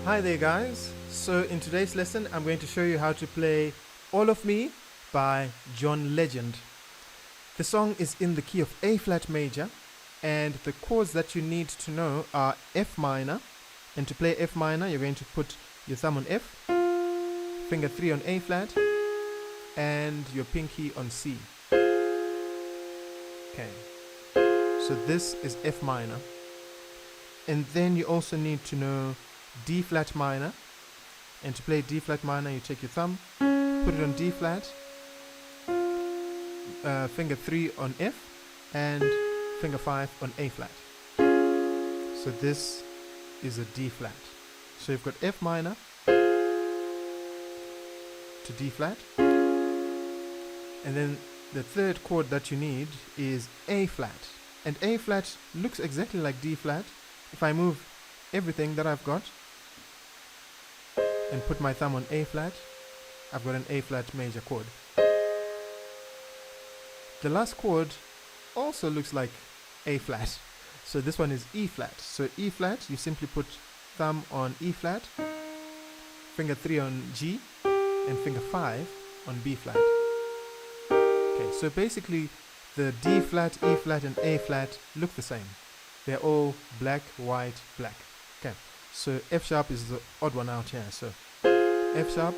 Hi there guys, so in today's lesson I'm going to show you how to play All of Me by John Legend. The song is in the key of A flat major and the chords that you need to know are F minor, and to play F minor you're going to put your thumb on F, finger 3 on A flat and your pinky on C. Okay, so this is F minor, and then you also need to know D flat minor, and to play D flat minor you take your thumb, put it on D flat, finger 3 on F and finger 5 on A flat. So this is a D flat. So you've got F minor to D flat, and then the third chord that you need is A flat, and A flat looks exactly like D flat. If I move everything that I've got and put my thumb on A flat, I've got an A flat major chord. The last chord also looks like A flat, so this one is E flat. So E flat, you simply put thumb on E flat, finger 3 on G and finger 5 on B flat. Okay, so basically the D flat, E flat and A flat look the same. They're all black, white, black. Okay, so F sharp is the odd one out here. So F sharp,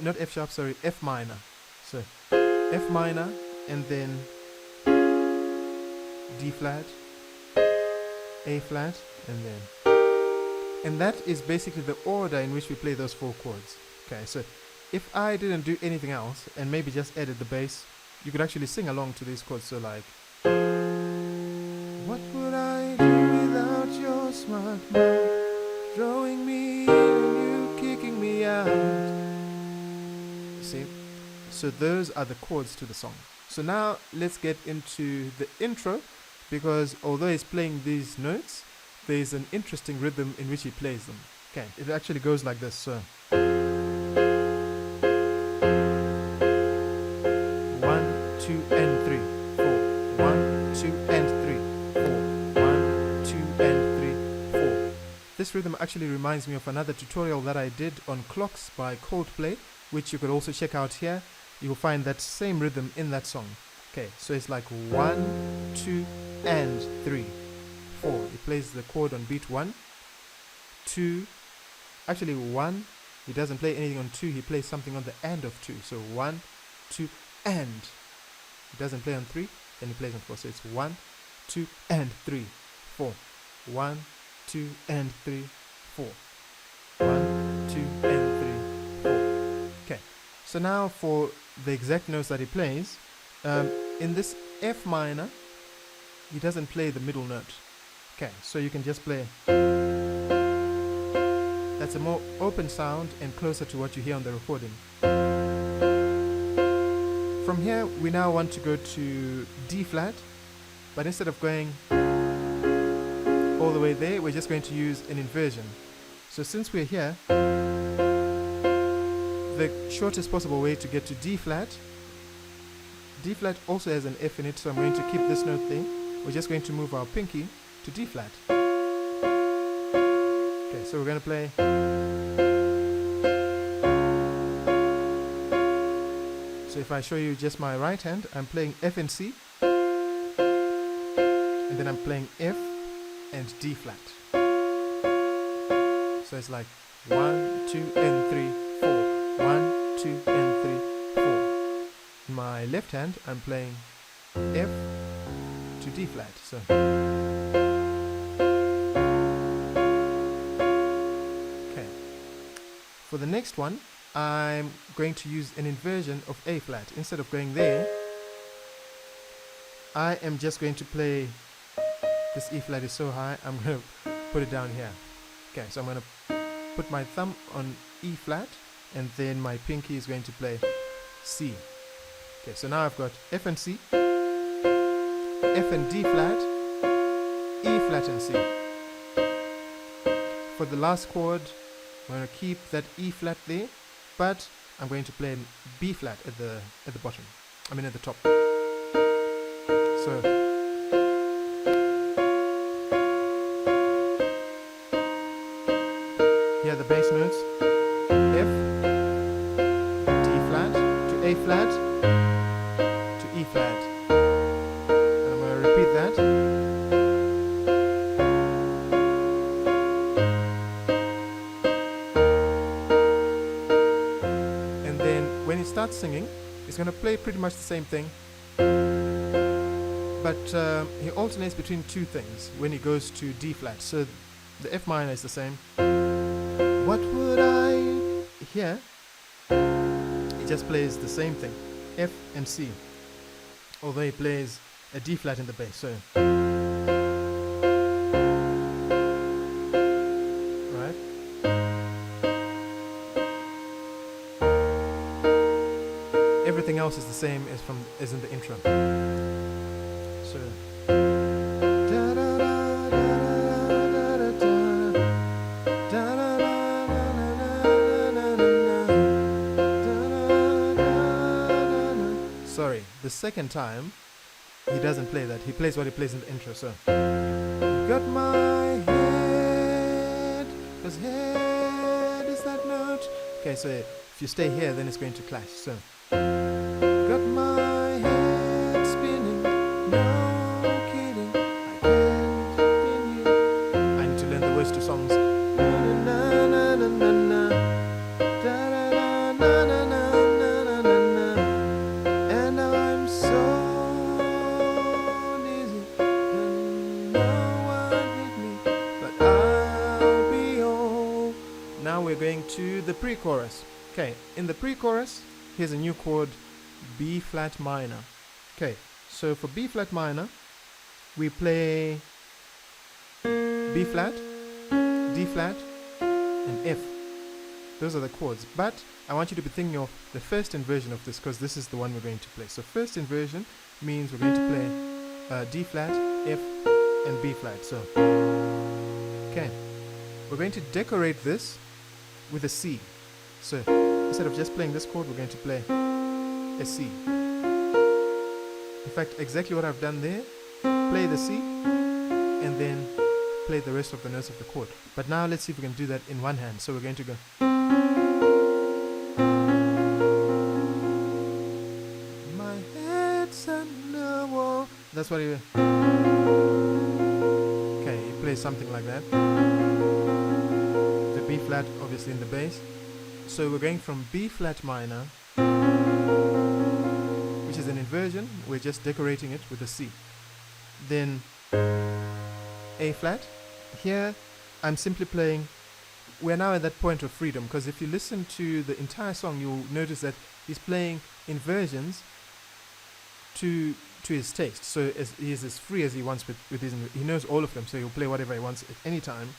not F sharp, sorry, F minor. So F minor and then D flat, A flat, and then. And that is basically the order in which we play those four chords. Okay, so if I didn't do anything else and maybe just added the bass, you could actually sing along to these chords. So like, what would I do without your smart mouth, throwing me in and you kicking me out? See? So those are the chords to the song. So now let's get into the intro, because although he's playing these notes, there's an interesting rhythm in which he plays them. Okay, it actually goes like this. So 1, 2 and 3, 4. 1, 2 and 3, 4. 1, 2 and 3, 4. This rhythm actually reminds me of another tutorial that I did on clocks by Coldplay, which you could also check out here. You will find that same rhythm in that song. Okay, so it's like 1, 2 and 3, 4. He plays the chord on beat 1, 2, actually 1, he doesn't play anything on 2, he plays something on the end of 2. So 1, 2 and, he doesn't play on 3, then he plays on 4. So it's 1, 2 and 3, 4. 1, 2 and 3, 4. 1, 2 and 3, 4. Okay, so now for the exact notes that he plays, in this F minor, he doesn't play the middle note. Okay, so you can just play. That's a more open sound and closer to what you hear on the recording. From here, we now want to go to D flat, but instead of going all the way there, we're just going to use an inversion. So since we're here, the shortest possible way to get to D flat also has an F in it, so I'm going to keep this note there. We're just going to move our pinky to D flat. Okay, so we're going to play. So if I show you just my right hand, I'm playing F and C, and then I'm playing F and D flat. So it's like 1, 2 and 3, 4. 1, 2 and 3, 4. In my left hand, I'm playing F to D flat. So okay. For the next one, I'm going to use an inversion of A flat. Instead of going there, I am just going to play. This E flat is so high, I'm going to put it down here. Okay, so I'm going to put my thumb on E flat, and then my pinky is going to play C. Okay, so now I've got F and C, F and D flat, E flat and C. For the last chord, I'm going to keep that E flat there, but I'm going to play B flat at the bottom. I mean at the top. So Here are the bass notes. F, D flat, to A flat, to E flat. And I'm going to repeat that. And then when he starts singing, he's going to play pretty much the same thing. But he alternates between two things when he goes to D flat. So the F minor is the same. What would I... Here, he just plays the same thing. F and C. Although he plays a D flat in the bass. So, right? Everything else is the same as in the intro. So, sorry, the second time he doesn't play that. He plays what he plays in the intro. So, you got my head, 'cause head is that note. Okay, so if you stay here, then it's going to clash. So, got my head spinning, no kidding, I can't pin you. I need to learn the words to songs. And I'm so dizzy, and no one hit me, but I'll be all. Now we're going to the pre-chorus. Okay, in the pre-chorus, here's a new chord, B flat minor. Okay, so for B flat minor, we play B flat, D flat, and F. Those are the chords. But I want you to be thinking of the first inversion of this, because this is the one we're going to play. So first inversion means we're going to play D flat, F, and B flat. So, okay, we're going to decorate this with a C. So instead of just playing this chord, we're going to play a C. In fact, exactly what I've done there, play the C, and then play the rest of the notes of the chord. But now let's see if we can do that in one hand. So we're going to go. My head's on the wall. That's what he... Okay, he plays something like that. The B flat, obviously, in the bass. So we're going from B flat minor, which is an inversion. We're just decorating it with a C. Then A flat. Here I'm simply playing. We're now at that point of freedom, because if you listen to the entire song, you'll notice that he's playing inversions to his taste. So he's as free as he wants with his. He knows all of them, so he'll play whatever he wants at any time.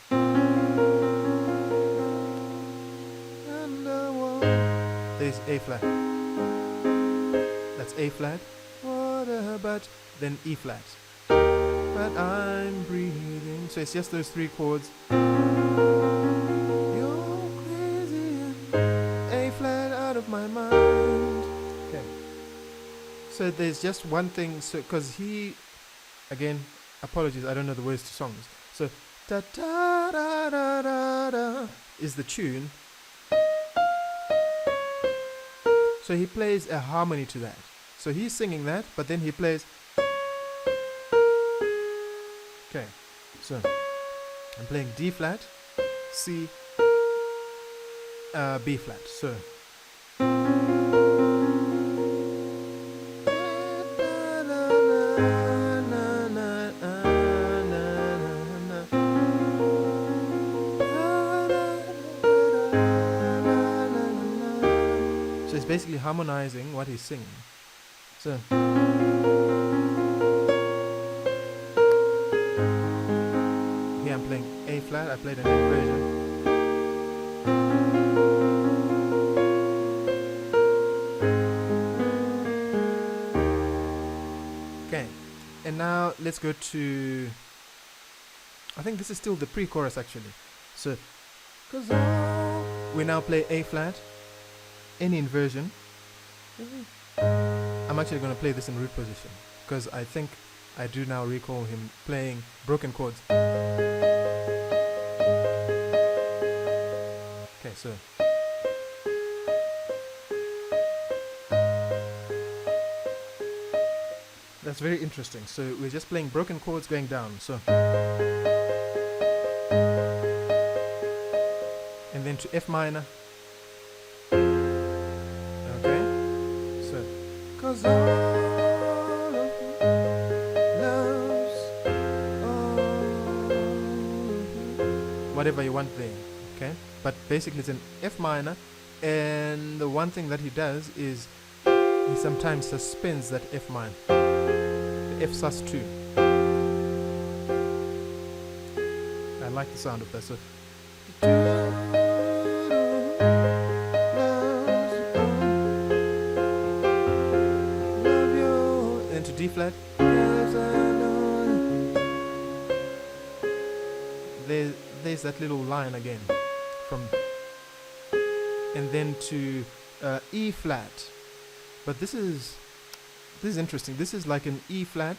There's A flat. That's A flat. But then E flat. But I'm breathing. So it's just those three chords. You're crazy and A flat out of my mind. Okay. So there's just one thing. So because he, again, apologies, I don't know the words to songs. So da da da da da da is the tune. So he plays a harmony to that. So he's singing that, but then he plays. Okay, so I'm playing D flat, C, B flat. So it's basically harmonizing what he's singing. So here I'm playing A flat. I played an inversion. Okay, and now let's go to, I think this is still the pre-chorus actually. So, 'cause we now play A flat, any inversion. I'm actually going to play this in root position, because I think I do now recall him playing broken chords. it's very interesting. So we're just playing broken chords going down. So, and then to F minor. Okay. So, 'cause all of loves whatever you want there. Okay. But basically it's an F minor, and the one thing that he does is he sometimes suspends that F minor, the F sus2. I like the sound of that. So, then to D flat. There's that little line again, from, and then to E flat. But this is interesting. This is like an E flat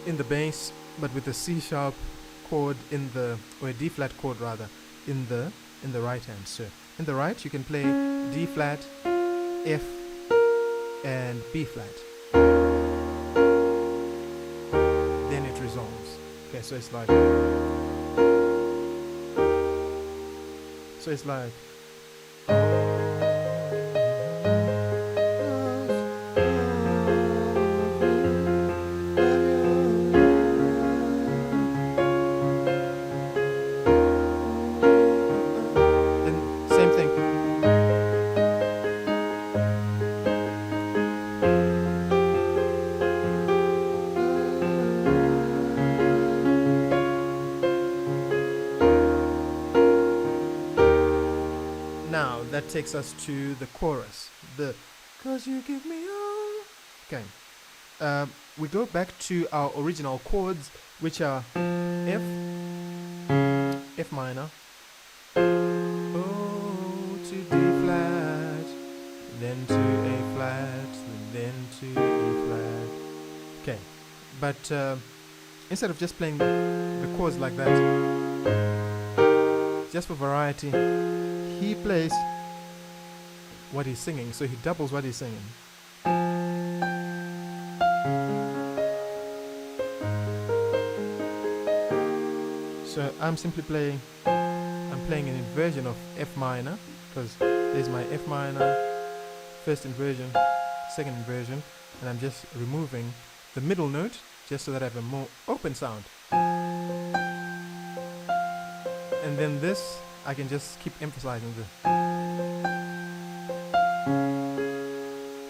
in the bass, but with a C sharp chord in the, or a D flat chord rather, in the right hand. So in the right you can play D flat, F, and B flat. Then it resolves. Okay, so it's like, that takes us to the chorus. The 'cause you give me all. Okay. We go back to our original chords, which are F, F minor, oh, to D flat, then to A flat, then to E flat. Okay. But instead of just playing the chords like that, just for variety, he plays what he's singing, so he doubles what he's singing. So I'm simply playing, I'm playing an inversion of F minor, because there's my F minor, first inversion, second inversion, and I'm just removing the middle note just so that I have a more open sound. And then this, I can just keep emphasizing the.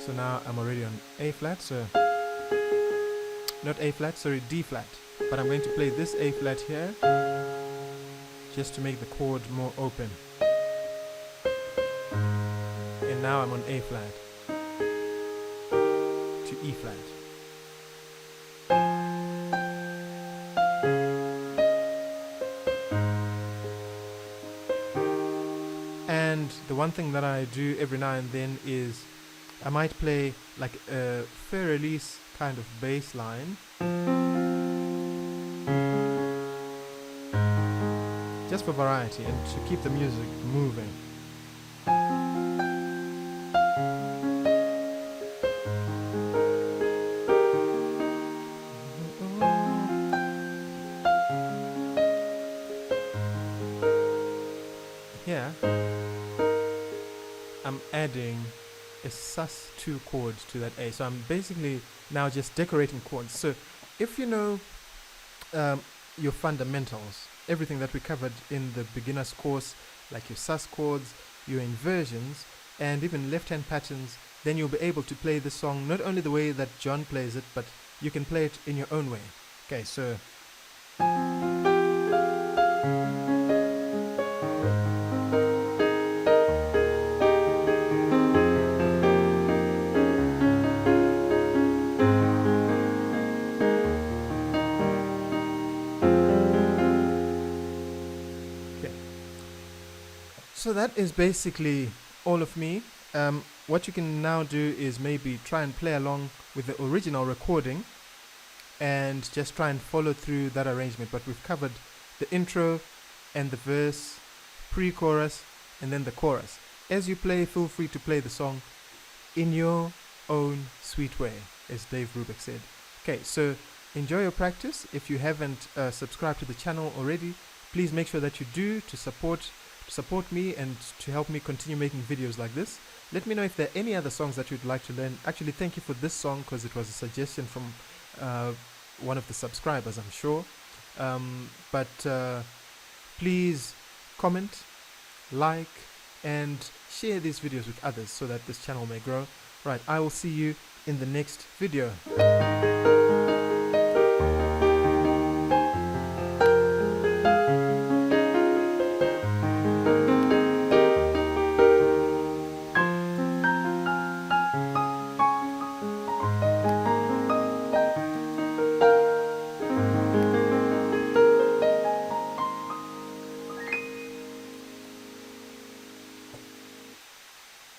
So now I'm already on A flat, so not A flat, sorry, D flat. But I'm going to play this A flat here, just to make the chord more open. And now I'm on A flat to E flat. And the one thing that I do every now and then is I might play like a fair release kind of bass line, just for variety and to keep the music moving. Here I'm adding a sus2 chord to that A, so I'm basically now just decorating chords. So if you know your fundamentals, everything that we covered in the beginner's course, like your sus chords, your inversions, and even left-hand patterns, then you'll be able to play the song not only the way that John plays it, but you can play it in your own way. Okay, so So that is basically all of me. What you can now do is maybe try and play along with the original recording and just try and follow through that arrangement. But we've covered the intro and the verse, pre-chorus, and then the chorus. As you play, feel free to play the song in your own sweet way, as Dave Brubeck said. Okay, so enjoy your practice. If you haven't subscribed to the channel already, please make sure that you do, to support me and to help me continue making videos like this. Let me know if there are any other songs that you'd like to learn. Actually, thank you for this song because it was a suggestion from one of the subscribers, I'm sure. But please comment, like, and share these videos with others so that this channel may grow. Right, I will see you in the next video.